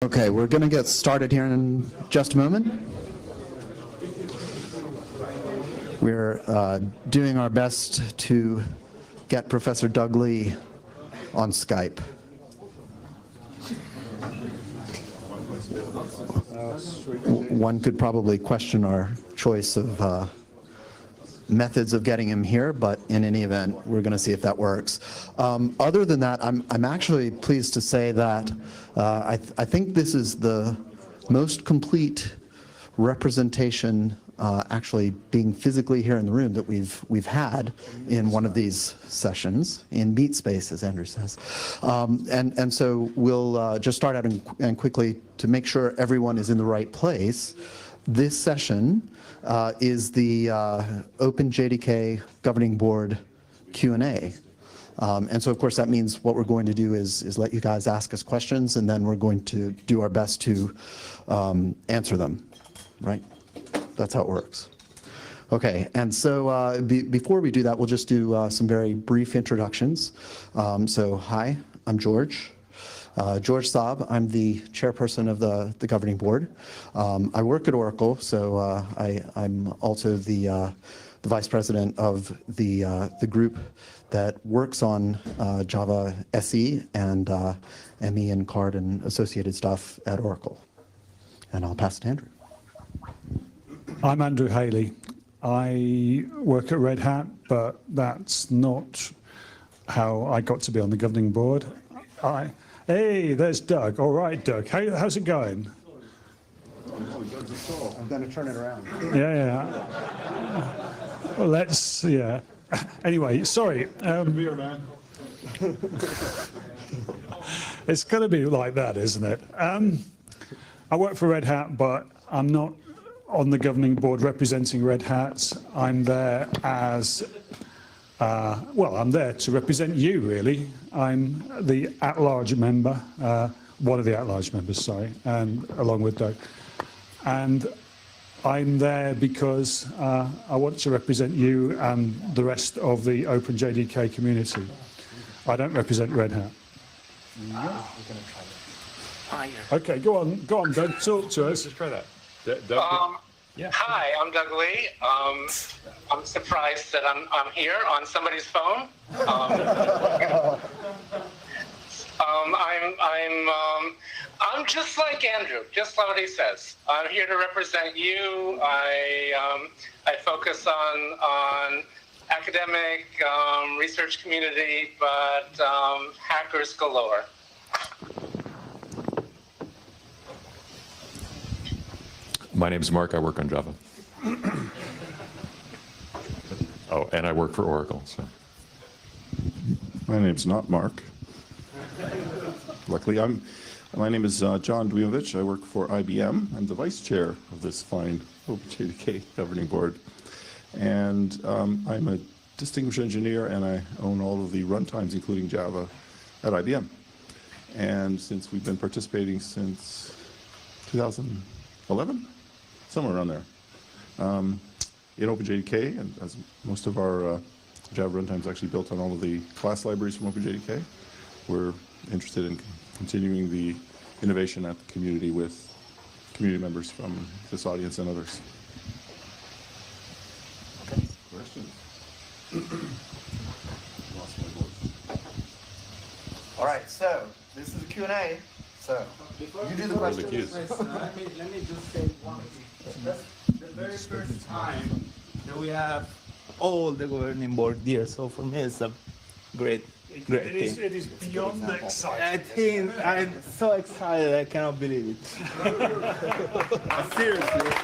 Okay, we're going to get started here in just a moment. We're doing our best to get Professor Doug Lee on Skype. One could probably question our choice of methods of getting him here, but in any event, we're going to see if that works. Other than that, I'm actually pleased to say that I think this is the most complete representation actually being physically here in the room that we've had in one of these sessions in Meet Space, as Andrew says. And so we'll just start out and quickly to make sure everyone is in the right place. This session is the OpenJDK Governing Board Q&A. And so, of course, that means what we're going to do is let you guys ask us questions, and then we're going to do our best to answer them, right? That's how it works. Okay, and so before we do that, we'll just do some very brief introductions. So, hi, I'm George. George Saab, I'm the chairperson of the governing board. I work at Oracle, so I'm also the vice president of the group that works on Java SE and ME and CARD and associated stuff at Oracle. And I'll pass it to Andrew. I'm Andrew Haley. I work at Red Hat, but that's not how I got to be on the governing board. Hey, there's Doug. All right, Doug. How's it going? I'm going to turn it around. Yeah. Well, yeah. Anyway, sorry. Beer, man. It's going to be like that, isn't it? I work for Red Hat, but I'm not on the governing board representing Red Hat. I'm there as, I'm there to represent you, really. I'm the at-large member, one of the at-large members, sorry, and along with Doug. And I'm there because I want to represent you and the rest of the OpenJDK community. I don't represent Red Hat. Okay, go on, Doug, talk to us. Just try that. Yeah. Hi, I'm Doug Lee. I'm surprised that I'm here on somebody's phone. I'm just like Andrew, just like what he says. I'm here to represent you. I focus on academic research community, but hackers galore. My name's Mark. I work on Java. Oh, and I work for Oracle. So. My name's not Mark. Luckily, my name is John Dujmovic. I work for IBM. I'm the vice chair of this fine OpenJDK governing board. And I'm a distinguished engineer, and I own all of the runtimes, including Java, at IBM. And since we've been participating since 2011, somewhere around there, in OpenJDK, and as most of our Java runtimes actually built on all of the class libraries from OpenJDK, we're interested in continuing the innovation at the community with community members from this audience and others. Okay. Questions? Lost my voice. All right, so this is a Q&A. So you do the questions. Let me just say one thing. That's the very first time that we have all the governing board here. So for me, it's a great thing. It is beyond exciting. I think I'm so excited I cannot believe it. Seriously. It's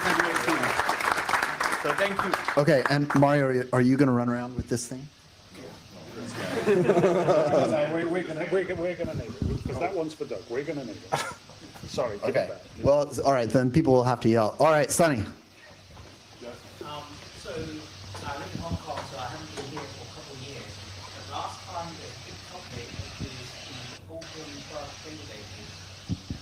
a great thing. So thank you. Okay, and Mario, are you going to run around with this thing? We're going to need it, because that one's for Doug. We're going to need it. Sorry. Okay. Well, all right, then people will have to yell. All right, Sonny. So I live in Hong Kong, so I haven't been here for a couple of years. But last time the big topic was the open source databases.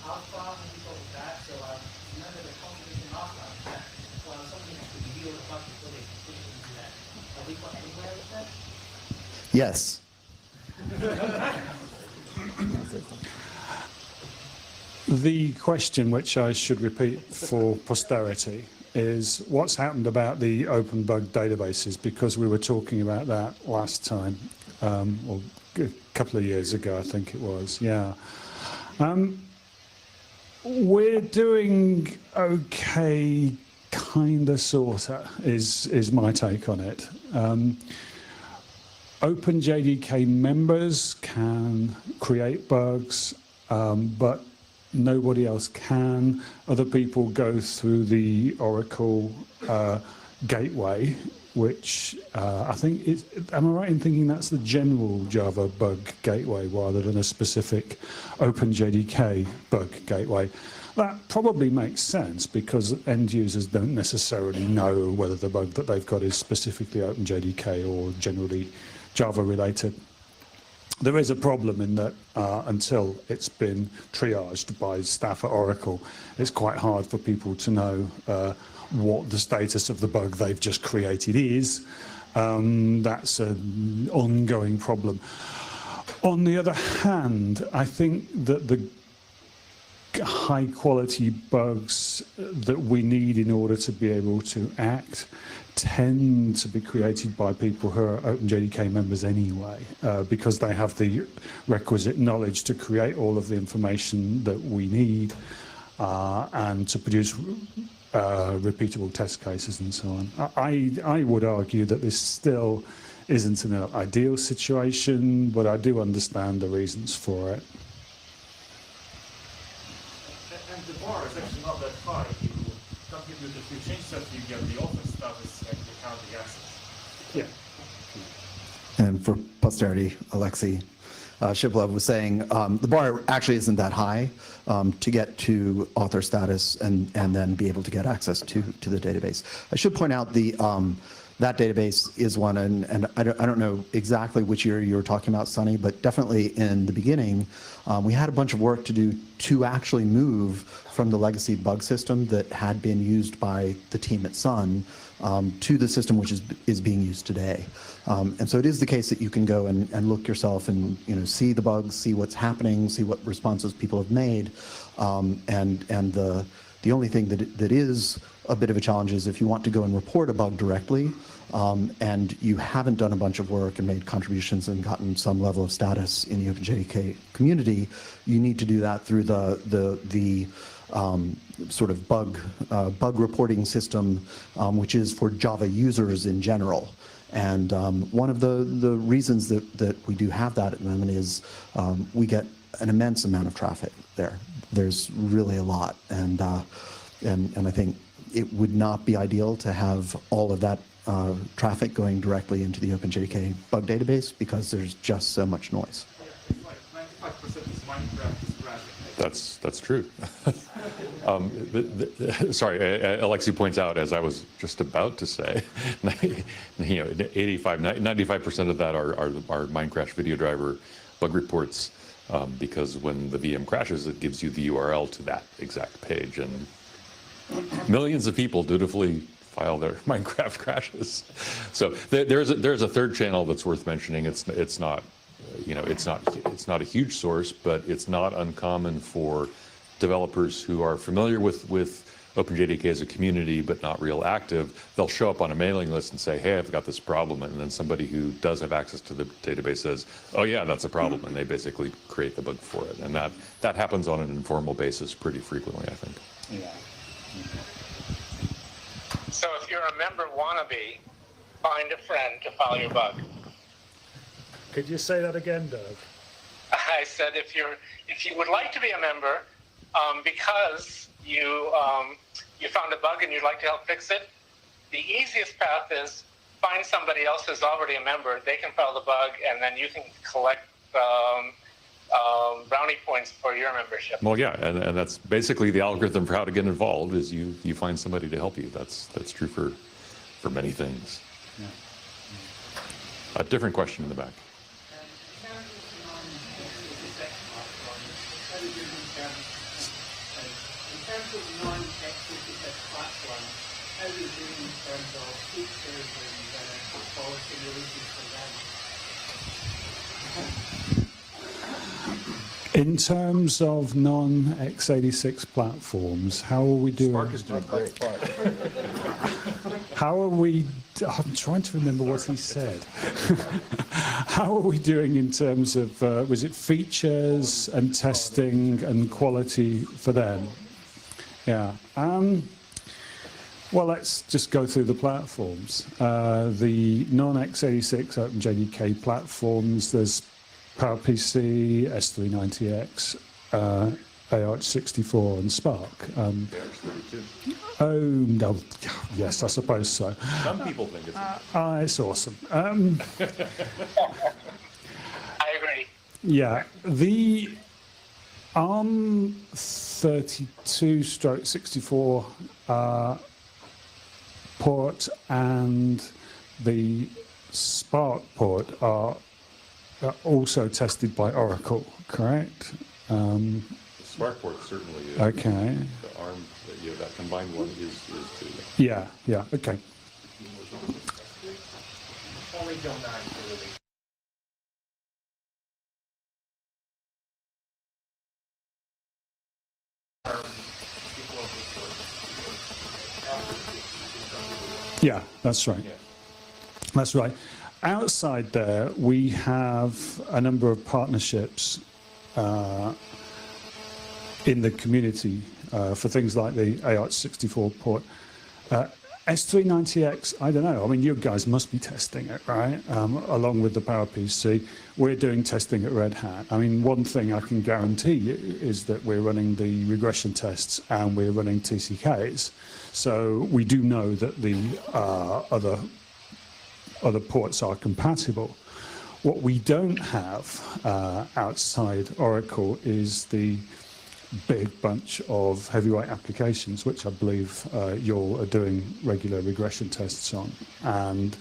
How far have you got with that? So I remember the conversation last time that something has to be revealed about before they put it into that. Have we got anywhere with that? Yes. The question, which I should repeat for posterity, is what's happened about the open bug databases, because we were talking about that last time, or a couple of years ago, I think it was, yeah. We're doing okay, kinda, sorta, is my take on it. OpenJDK members can create bugs, but nobody else can. Other people go through the Oracle gateway, which I think is, am I right in thinking that's the general Java bug gateway rather than a specific OpenJDK bug gateway? That probably makes sense because end users don't necessarily know whether the bug that they've got is specifically OpenJDK or generally Java related. There is a problem in that until it's been triaged by staff at Oracle, it's quite hard for people to know what the status of the bug they've just created is. That's an ongoing problem. On the other hand, I think that the high quality bugs that we need in order to be able to act tend to be created by people who are OpenJDK members anyway, because they have the requisite knowledge to create all of the information that we need and to produce repeatable test cases and so on. I would argue that this still isn't an ideal situation, but I do understand the reasons for it. And the bar is actually not that high. You contribute a few change stuff, you get the open status and you count the access. Yeah. And for posterity, Alexei Shiplov was saying the bar actually isn't that high to get to author status and then be able to get access to the database. I should point out that database is one, and I don't know exactly which year you were talking about, Sunny, but definitely in the beginning, we had a bunch of work to do to actually move from the legacy bug system that had been used by the team at Sun to the system which is being used today. And so it is the case that you can go and look yourself and see the bugs, see what's happening, see what responses people have made, and the only thing that is a bit of a challenge is if you want to go and report a bug directly, and you haven't done a bunch of work and made contributions and gotten some level of status in the OpenJDK community, you need to do that through the sort of bug reporting system, which is for Java users in general. And one of the reasons that we do have that at the moment is we get an immense amount of traffic there. There's really a lot, and I think it would not be ideal to have all of that traffic going directly into the OpenJDK bug database because there's just so much noise. It's like 95% is Minecraft traffic. That's true. Sorry, Alexei points out, as I was just about to say, 95% of that are Minecraft video driver bug reports, because when the VM crashes, it gives you the URL to that exact page, and millions of people dutifully file their Minecraft crashes. So there's a third channel that's worth mentioning. It's not a huge source, but it's not uncommon for developers who are familiar with OpenJDK as a community but not real active. They'll show up on a mailing list and say, hey, I've got this problem, and then somebody who does have access to the database says, oh yeah, that's a problem, and they basically create the bug for it. And that happens on an informal basis pretty frequently, I think. Yeah. So if you're a member wannabe, find a friend to file your bug. Could you say that again, Doug? I said if you would like to be a member, because you found a bug and you'd like to help fix it, the easiest path is find somebody else who's already a member. They can file the bug, and then you can collect brownie points for your membership. Well, yeah, and that's basically the algorithm for how to get involved is you find somebody to help you. That's true for many things. Yeah. A different question in the back. In terms of non-XSS platform, how do you do in terms of features and policy releases for them? In terms of non-x86 platforms, how are we doing? Spark is doing great. How are we? I'm trying to remember what he said. How are we doing in terms of was it features and testing and quality for them? Yeah. Well, let's just go through the platforms. The non-x86 OpenJDK platforms. There's PowerPC, S390X, ARch64, and Spark. Oh, no, yes, I suppose so. Some people think it's. It's awesome. I agree. Yeah, the ARM32/64 port and the Spark port are also tested by Oracle, correct? Spark port certainly is. Okay. The ARM, that combined one is too. Yeah, okay. Only John 9 really. Yeah, that's right. That's right. Outside there, we have a number of partnerships in the community for things like the ARch64 port. S390X, I don't know. I mean, you guys must be testing it, right? Along with the PowerPC. We're doing testing at Red Hat. I mean, one thing I can guarantee you is that we're running the regression tests and we're running TCKs. So we do know that the other ports are compatible. What we don't have outside Oracle is the big bunch of heavyweight applications, which I believe you are doing regular regression tests on. And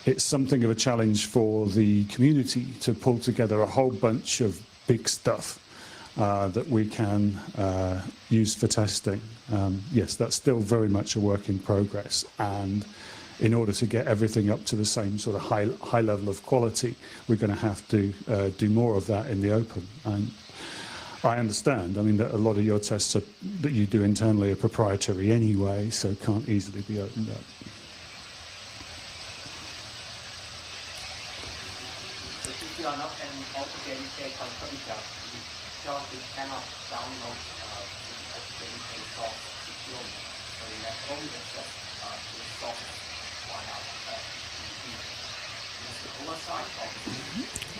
it's something of a challenge for the community to pull together a whole bunch of big stuff that we can use for testing. Yes, that's still very much a work in progress. And in order to get everything up to the same sort of high level of quality, we're going to have to do more of that in the open. And I understand, I mean, that a lot of your tests that you do internally are proprietary anyway, so can't easily be opened up. So if you are not an OpenJDK contributor, you cannot download the OpenJDK source securely. So you have only access to the source via the oversight of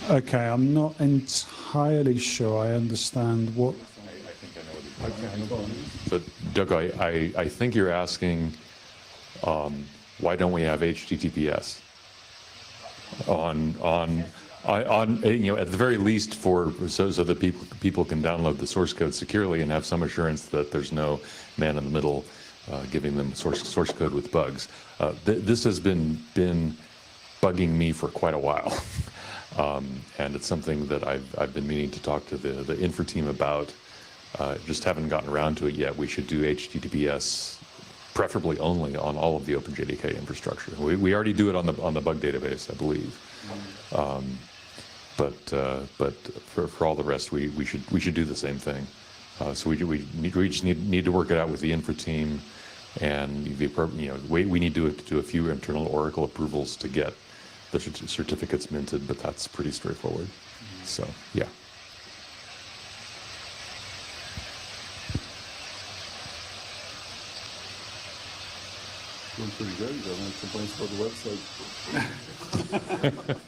Okay, I'm not entirely sure I understand what... I think I know what you're talking about. But Doug, I think you're asking why don't we have HTTPS on at the very least so that people can download the source code securely and have some assurance that there's no man in the middle giving them source code with bugs. This has been bugging me for quite a while. And it's something that I've been meaning to talk to the infra team about. Just haven't gotten around to it yet. We should do HTTPS, preferably only on all of the OpenJDK infrastructure. We already do it on the bug database, I believe. But for all the rest, we should do the same thing. So we just need to work it out with the infra team, and we need to do a few internal Oracle approvals to get the certificates minted, but that's pretty straightforward. So, yeah. Doing pretty good. You got any complaints about the website?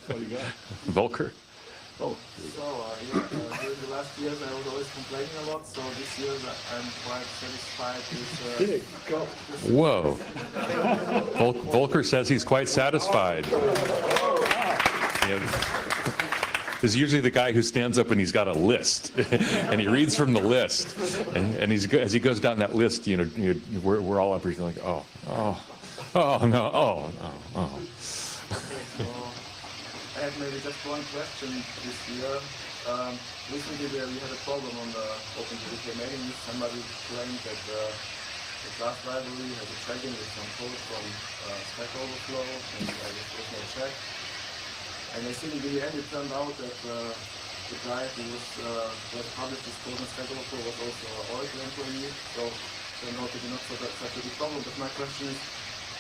What do you got? Volker? Oh, So, during the last years, I was always complaining a lot. So this year, I'm quite satisfied with. Whoa. Volker says he's quite satisfied. Is usually the guy who stands up and he's got a list and he reads from the list, and as he goes down that list, we're all up here like, oh no. I have maybe just one question this year. Recently we had a problem on the OpenJDK mailing list. Somebody claimed that the class library has a tagging with some code from Stack Overflow, and there was no check. And I think in the end it turned out that the guy who was published this code in Stack Overflow was also an Oracle employee, so they're not such a big problem. But my question is,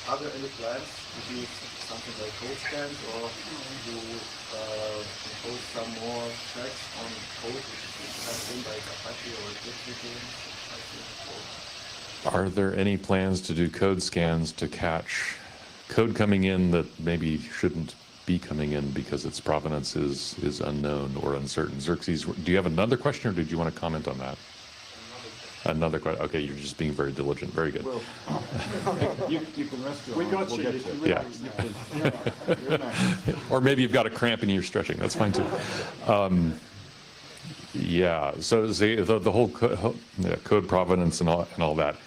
are there any plans to do something like code scans, or to impose some more checks on code which is passed in by Apache or Eclipse? Are there any plans to do code scans to catch code coming in that maybe shouldn't be coming in because its provenance is unknown or uncertain? Xerxes, do you have another question, or did you want to comment on that? Another question. Okay, you're just being very diligent. Very good. Well, you can rest your We arms. got We'll you. get You can Yeah. You're next. Or maybe you've got a cramp and you're stretching. That's fine too. Yeah. So the whole code provenance and all that.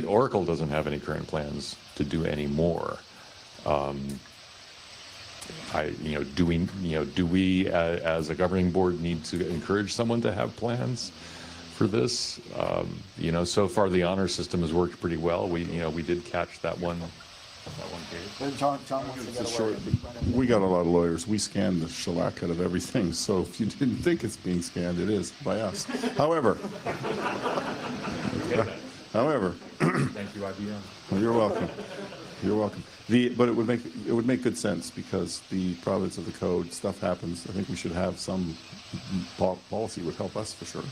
Oracle doesn't have any current plans to do any more. Do we as a governing board need to encourage someone to have plans for this? So far the honor system has worked pretty well. We did catch that one case. John wants to It's get a short, away. we got a lot of lawyers. We scan the shellac out of everything. So if you didn't think it's being scanned, it is by us. However, Thank you, IBM. you're welcome. You're welcome. But it would make good sense because the provenance of the code stuff happens. I think we should have some policy would help us for sure,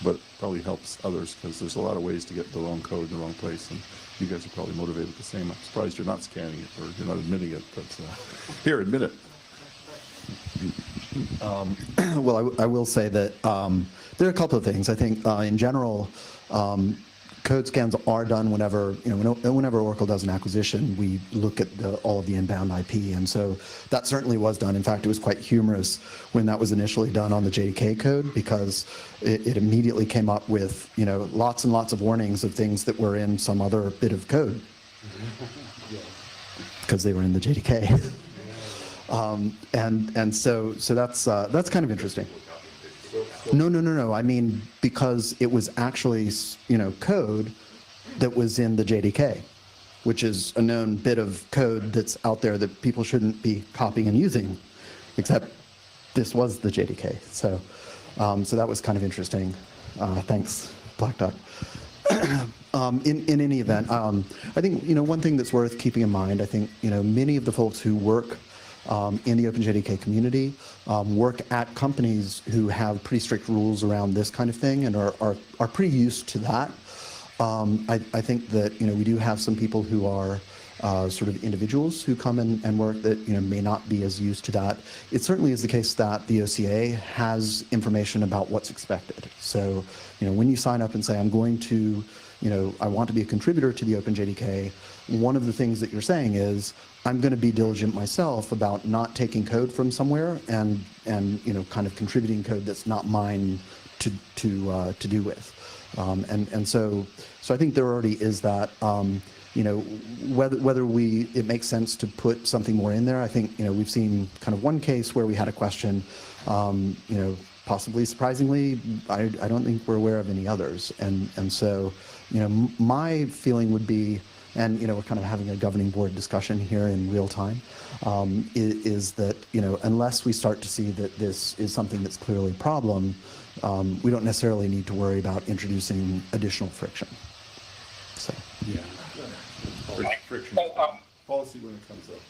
but probably helps others because there's a lot of ways to get the wrong code in the wrong place, and you guys are probably motivated the same. I'm surprised you're not scanning it or you're not admitting it, but here, admit it. Well, I will say that there are a couple of things. I think in general, code scans are done whenever Oracle does an acquisition. We look at all of the inbound IP, and so that certainly was done. In fact, it was quite humorous when that was initially done on the JDK code because it immediately came up with lots and lots of warnings of things that were in some other bit of code because they were in the JDK. And so that's kind of interesting. No. I mean, because it was actually, code that was in the JDK, which is a known bit of code that's out there that people shouldn't be copying and using, except this was the JDK. So that was kind of interesting. Thanks, Black Duck. In any event, I think, one thing that's worth keeping in mind, I think, many of the folks who work in the OpenJDK community work at companies who have pretty strict rules around this kind of thing and are pretty used to that. I think that we do have some people who are sort of individuals who come and work that may not be as used to that. It certainly is the case that the OCA has information about what's expected. So when you sign up and say I'm going to I want to be a contributor to the OpenJDK, one of the things that you're saying is I'm going to be diligent myself about not taking code from somewhere and kind of contributing code that's not mine to do with. And so I think there already is that. Whether it makes sense to put something more in there. I think we've seen kind of one case where we had a question. Possibly surprisingly, I don't think we're aware of any others. And so my feeling would be, and we're kind of having a governing board discussion here in real time, is that unless we start to see that this is something that's clearly a problem, we don't necessarily need to worry about introducing additional friction. So Yeah. Friction. Policy when it comes up.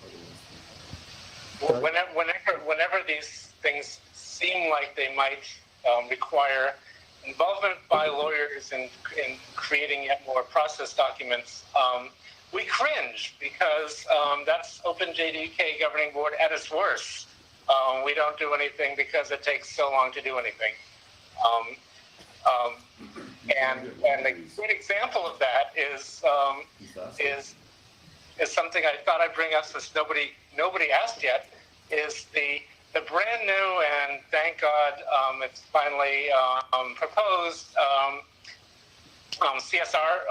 Whenever these things seem like they might require involvement by lawyers in creating yet more process documents, we cringe because that's OpenJDK governing board at its worst. We don't do anything because it takes so long to do anything. And a good example of that is something I thought I'd bring up since nobody asked yet, is the brand new, and thank God it's finally proposed CSR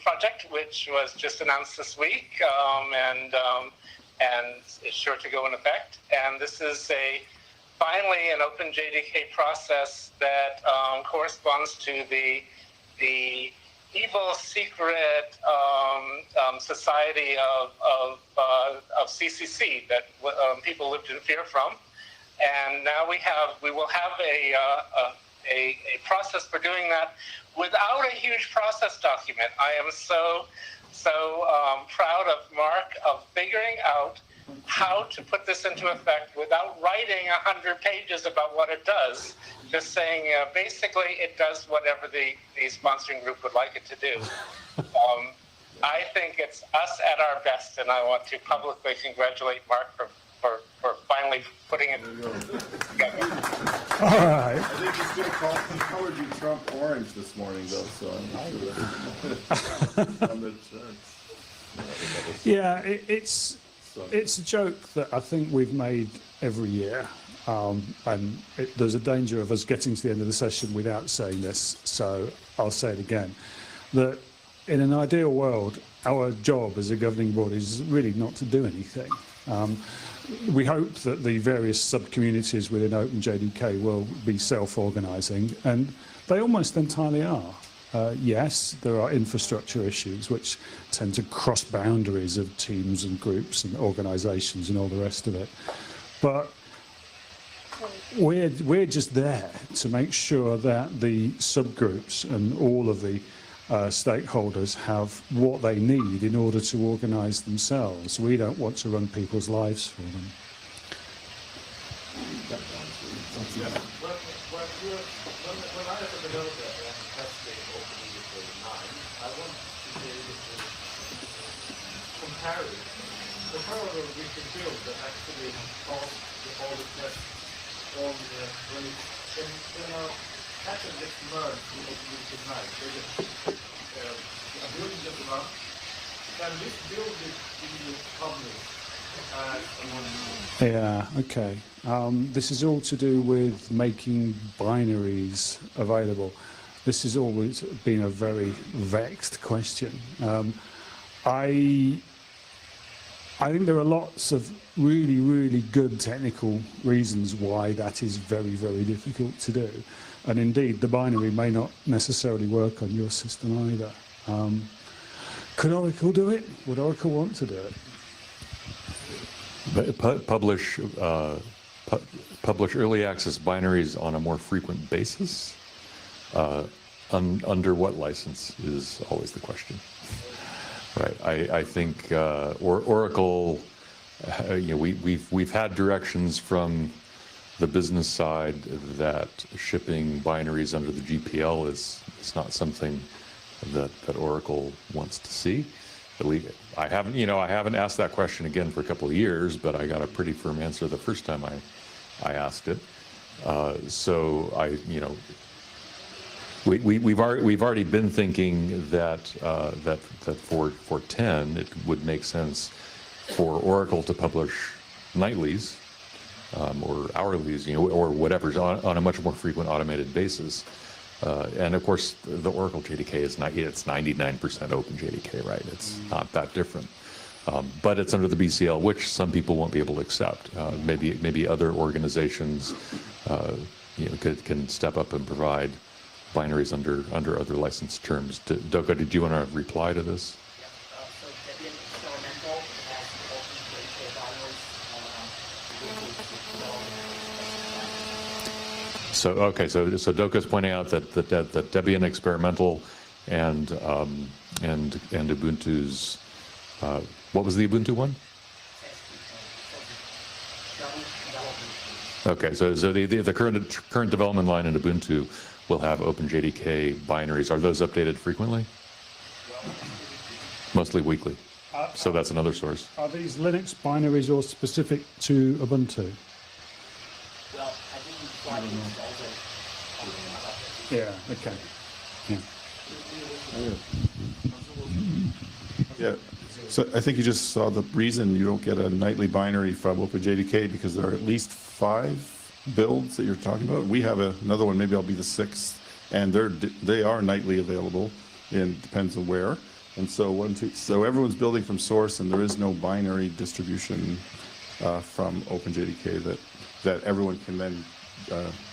project, which was just announced this week, and is sure to go in effect. And this is finally an OpenJDK process that corresponds to the evil secret society of CCC that people lived in fear from. And now we will have a process for doing that without a huge process document. I am so proud of Mark of figuring out how to put this into effect without writing 100 pages about what it does. Just saying, basically, it does whatever the sponsoring group would like it to do. I think it's us at our best, and I want to publicly congratulate Mark for finally putting it together. All right. I think he's going to call, he colored you Trump orange this morning, though, so I'm not sure. Yeah, it's a joke that I think we've made every year. And there's a danger of us getting to the end of the session without saying this, so I'll say it again. That in an ideal world, our job as a governing board is really not to do anything. We hope that the various sub-communities within OpenJDK will be self-organising, and they almost entirely are. Yes, there are infrastructure issues which tend to cross boundaries of teams and groups and organisations and all the rest of it. But we're just there to make sure that the subgroups and all of the stakeholders have what they need in order to organise themselves. We don't want to run people's lives for them. When I as a developer am testing OpenJDK 9, I want to be able to compare it. The however we can build that actually pass all the tests on when our pattern gets merged with OpenJDK 9. I'm building just enough. Can this build it be published? Yeah, okay. This is all to do with making binaries available. This has always been a very vexed question. I think there are lots of really, really good technical reasons why that is very, very difficult to do. And indeed, the binary may not necessarily work on your system either. Could Oracle do it? Would Oracle want to do it? Publish early access binaries on a more frequent basis? Under what license is always the question. Right. I think Oracle, we've had directions from the business side that shipping binaries under the GPL is not something that Oracle wants to see. I haven't asked that question again for a couple of years, but I got a pretty firm answer the first time I asked it. We've already been thinking that for 10 it would make sense for Oracle to publish nightlies or hourlies, or whatever, on a much more frequent automated basis. And of course, the Oracle JDK is 99% OpenJDK, right? It's not that different. But it's under the BCL, which some people won't be able to accept. Maybe other organizations can step up and provide binaries under other license terms. Doka, did you want to reply to this? So Debian Experimental has OpenJDK binaries. So Doka's pointing out that Debian Experimental and Ubuntu's what was the Ubuntu one? Okay, so the current development line in Ubuntu will have OpenJDK binaries. Are those updated frequently? Mostly weekly. So that's another source. Are these Linux binaries all specific to Ubuntu? Well, I think Flyte is also Yeah, okay. Yeah. Yeah, so I think you just saw the reason you don't get a nightly binary from OpenJDK, because there are at least 5 builds that you're talking about. We have another one, maybe I'll be the 6th, and they are nightly available, and depends on where. And so so everyone's building from source, and there is no binary distribution from OpenJDK that everyone can then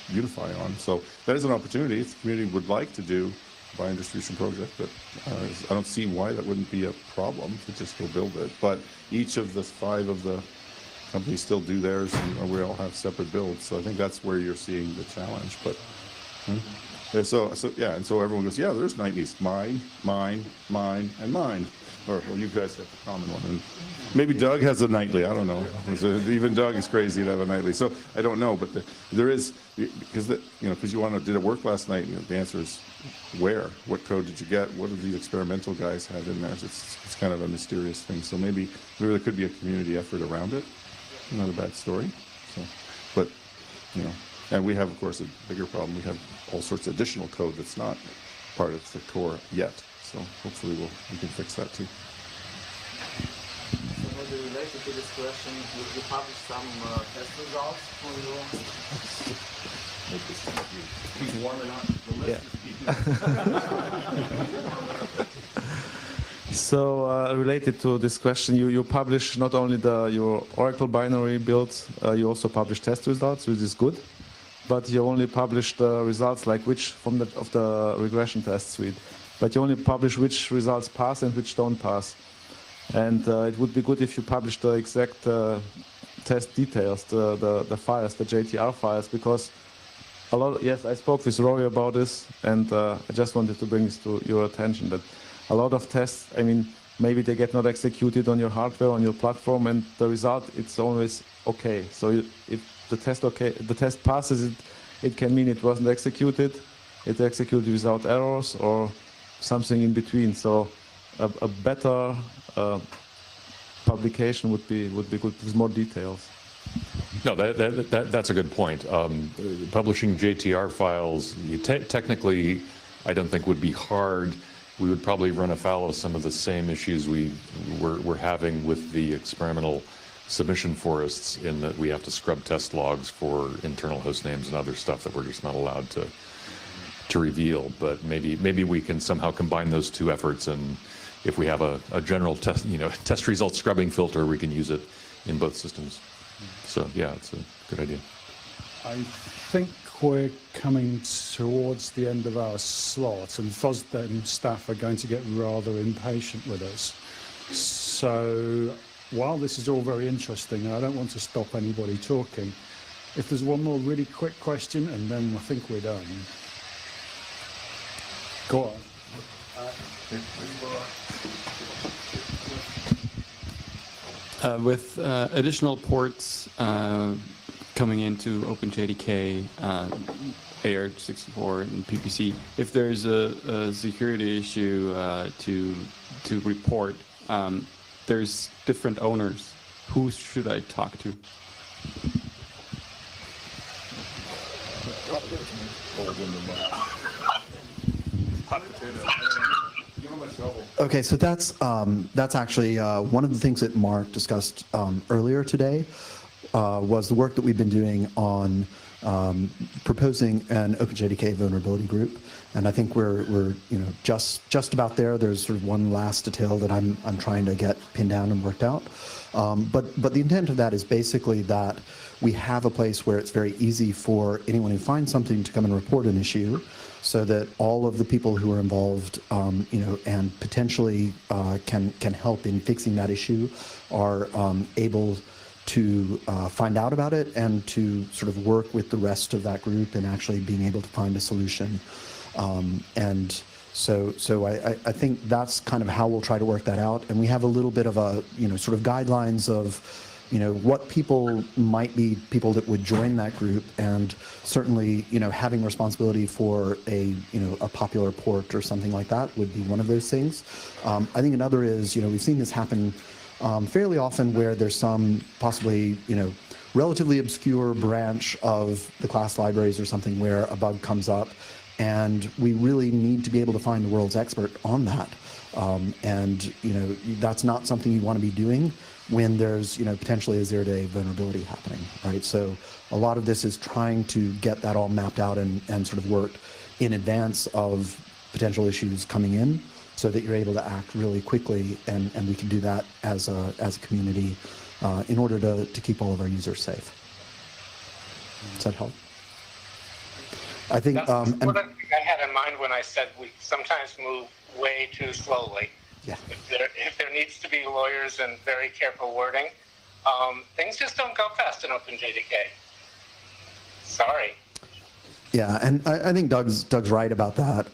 unify on. So that is an opportunity. If the community would like to do a binary distribution project, but I don't see why that wouldn't be a problem to just go build it. But each of the 5 of the companies still do theirs, and we all have separate builds. So I think that's where you're seeing the challenge. But yeah, so yeah, and so everyone goes, yeah, there's nightlies, mine, and mine. Or well, you guys have the common one. And maybe Doug has a nightly. I don't know. Even Doug is crazy to have a nightly. So I don't know, but there is, because because you want to, did it work last night? The answer is where? What code did you get? What did these experimental guys have in there? It's kind of a mysterious thing. So maybe there could be a community effort around it. Not a bad story. So, but and we have, of course, a bigger problem. We have all sorts of additional code that's not part of the core yet. So hopefully we can fix that too. So maybe related to this question, you publish some test results for your... He's warming up. The list is So related to this question, you publish not only your Oracle binary builds, you also publish test results, which is good, but you only publish the results like of the regression test suite. But you only publish which results pass and which don't pass. And it would be good if you publish the exact test details, the files, the JTR files, because yes, I spoke with Rory about this, and I just wanted to bring this to your attention, that a lot of tests, I mean, maybe they get not executed on your hardware, on your platform, and the result, it's always okay. So if the test passes, it can mean it wasn't executed, it executed without errors, or something in between. So a better publication would be good with more details. No, that's a good point. Publishing JTR files, technically, I don't think would be hard. We would probably run afoul of some of the same issues we're having with the experimental submission forests, in that we have to scrub test logs for internal host names and other stuff that we're just not allowed to reveal. But maybe we can somehow combine those two efforts, and if we have a general test result scrubbing filter, we can use it in both systems. So yeah, it's a good idea. I think we're coming towards the end of our slot, and FOSDEM staff are going to get rather impatient with us. So while this is all very interesting, I don't want to stop anybody talking. If there's one more really quick question, and then I think we're done. Go on. With additional ports coming into OpenJDK, AR64 and PPC, if there's a security issue to report, there's different owners. Who should I talk to? Okay, so that's actually one of the things that Mark discussed earlier today was the work that we've been doing on proposing an OpenJDK vulnerability group, and I think we're just about there. There's sort of one last detail that I'm trying to get pinned down and worked out. But the intent of that is basically that we have a place where it's very easy for anyone who finds something to come and report an issue, so that all of the people who are involved, and potentially can help in fixing that issue, are able to find out about it and to sort of work with the rest of that group and actually being able to find a solution. And so I think that's kind of how we'll try to work that out. And we have a little bit of a sort of guidelines of what people might be people that would join that group, and certainly having responsibility for a popular port or something like that would be one of those things. I think another is we've seen this happen fairly often, where there's some possibly relatively obscure branch of the class libraries or something where a bug comes up, and we really need to be able to find the world's expert on that. And that's not something you want to be doing when there's potentially a zero-day vulnerability happening, right? So a lot of this is trying to get that all mapped out and sort of worked in advance of potential issues coming in, so that you're able to act really quickly, and we can do that as a community in order to keep all of our users safe. Does that help? I think That's what I had in mind when I said we sometimes move way too slowly. Yeah. If there needs to be lawyers and very careful wording, things just don't go fast in OpenJDK. Sorry. Yeah, and I think Doug's right about that.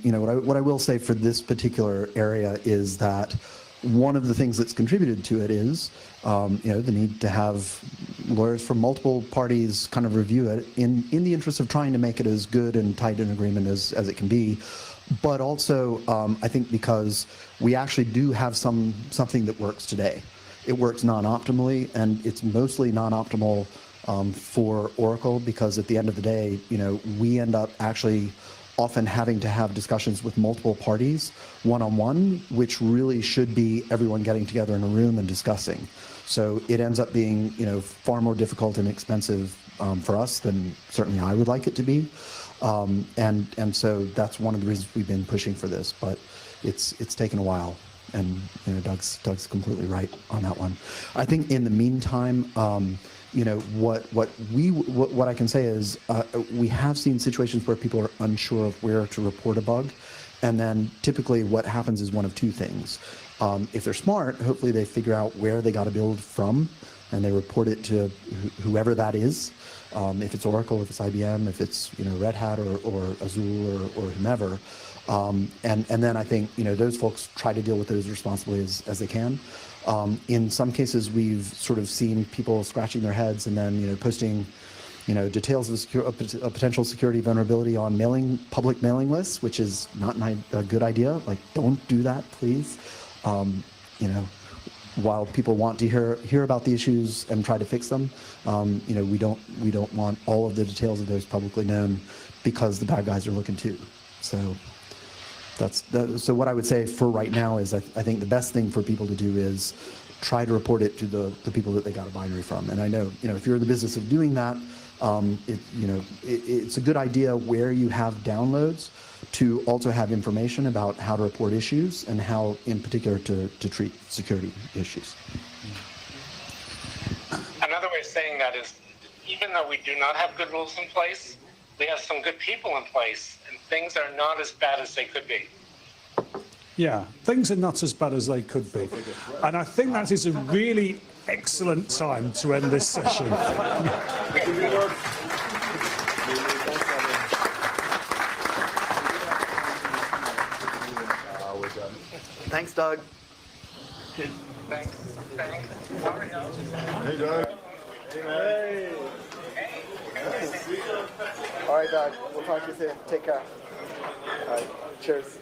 You know, what I will say for this particular area is that one of the things that's contributed to it is, you know, the need to have lawyers from multiple parties kind of review it in the interest of trying to make it as good and tight an agreement as it can be. But also, I think because we actually do have something that works today. It works non-optimally, and it's mostly non-optimal for Oracle because at the end of the day, you know, we end up actually often having to have discussions with multiple parties one-on-one, which really should be everyone getting together in a room and discussing. So it ends up being, you know, far more difficult and expensive for us than certainly I would like it to be. And so that's one of the reasons we've been pushing for this, but it's taken a while. And you know, Doug's completely right on that one. I think in the meantime, you know, what I can say is we have seen situations where people are unsure of where to report a bug, and then typically what happens is one of two things. If they're smart, hopefully they figure out where they got a build from, and they report it to whoever that is. If it's Oracle, if it's IBM, if it's, you know, Red Hat or Azure or whomever. And then I think, you know, those folks try to deal with those responsibly as they can. In some cases, we've sort of seen people scratching their heads and then, you know, posting, you know, details of a potential security vulnerability on public mailing lists, which is not a good idea. Like, don't do that, please. You know, while people want to hear about the issues and try to fix them, you know, we don't want all of the details of those publicly known because the bad guys are looking too. So. So what I would say for right now is I think the best thing for people to do is try to report it to the people that they got a binary from. And I know, you know, if you're in the business of doing that, it's a good idea where you have downloads to also have information about how to report issues and how, in particular, to treat security issues. Another way of saying that is, even though we do not have good rules in place, we have some good people in place, and things are not as bad as they could be. Yeah, things are not as bad as they could be. And I think that is a really excellent time to end this session. Thanks, Doug. Thanks. Sorry, Hey, Doug. Hey. All right, Doug. We'll talk to you soon. Take care. All right. Cheers.